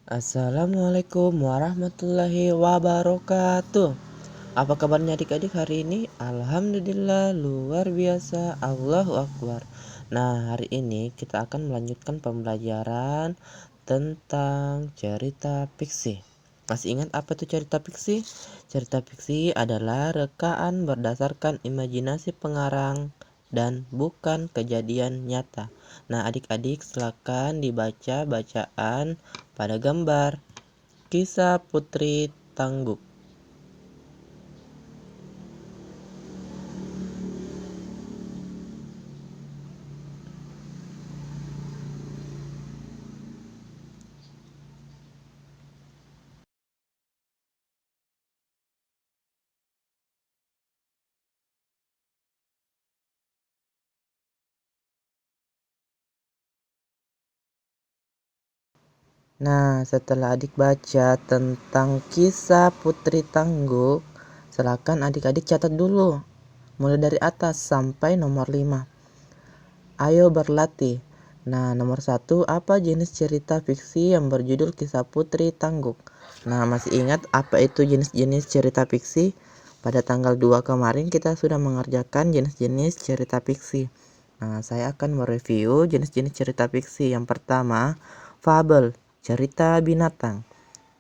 Assalamualaikum warahmatullahi wabarakatuh. Apa kabarnya adik-adik hari ini? Alhamdulillah luar biasa, Allahu Akbar. Nah, hari ini kita akan melanjutkan pembelajaran tentang cerita fiksi. Masih ingat apa itu cerita fiksi? Cerita fiksi adalah rekaan berdasarkan imajinasi pengarang dan bukan kejadian nyata. Nah, adik-adik silakan dibaca bacaan pada gambar Kisah Putri Tangguh. Nah, setelah adik baca tentang kisah Putri Tangguh, silakan adik-adik catat dulu, mulai dari atas sampai nomor 5. Ayo berlatih. Nah, nomor 1, apa jenis cerita fiksi yang berjudul Kisah Putri Tangguh? Nah, masih ingat apa itu jenis-jenis cerita fiksi? Pada tanggal 2 kemarin kita sudah mengerjakan jenis-jenis cerita fiksi. Nah, saya akan mereview jenis-jenis cerita fiksi. Yang pertama, fabel, cerita binatang.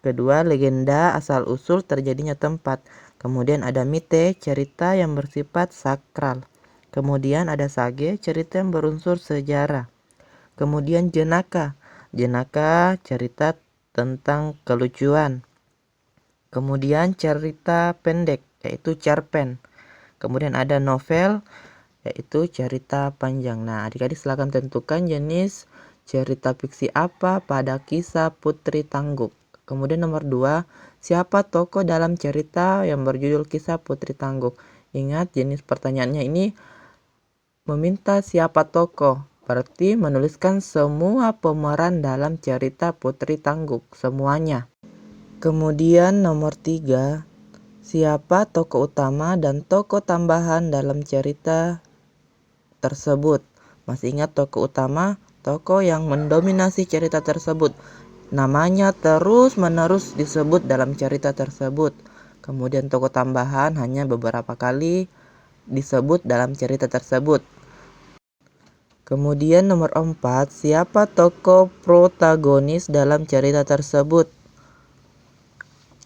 Kedua, legenda, asal-usul terjadinya tempat. Kemudian ada mite, cerita yang bersifat sakral. Kemudian ada sage, cerita yang berunsur sejarah. Kemudian jenaka, jenaka cerita tentang kelucuan. Kemudian cerita pendek, yaitu cerpen. Kemudian ada novel, yaitu cerita panjang. Nah, adik-adik silakan tentukan jenis cerita fiksi apa pada kisah Putri Tangguh. Kemudian nomor 2, siapa tokoh dalam cerita yang berjudul Kisah Putri Tangguh? Ingat, jenis pertanyaannya ini meminta siapa tokoh, berarti menuliskan semua pemeran dalam cerita Putri Tangguh, semuanya. Kemudian nomor 3, siapa tokoh utama dan tokoh tambahan dalam cerita tersebut? Masih ingat tokoh utama, tokoh yang mendominasi cerita tersebut. Namanya terus-menerus disebut dalam cerita tersebut. Kemudian tokoh tambahan hanya beberapa kali disebut dalam cerita tersebut. Kemudian nomor 4, siapa tokoh protagonis dalam cerita tersebut?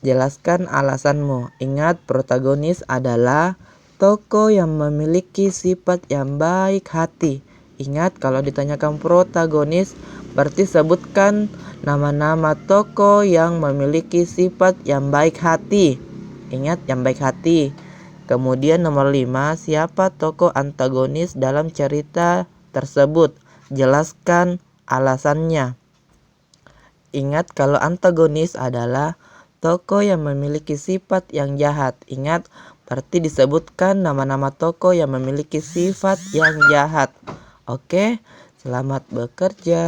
Jelaskan alasanmu. Ingat, protagonis adalah tokoh yang memiliki sifat yang baik hati. Ingat, kalau ditanyakan protagonis, berarti sebutkan nama-nama tokoh yang memiliki sifat yang baik hati. Ingat, yang baik hati. Kemudian nomor 5, siapa tokoh antagonis dalam cerita tersebut? Jelaskan alasannya. Ingat, kalau antagonis adalah tokoh yang memiliki sifat yang jahat. Ingat, berarti disebutkan nama-nama tokoh yang memiliki sifat yang jahat. Oke, selamat bekerja.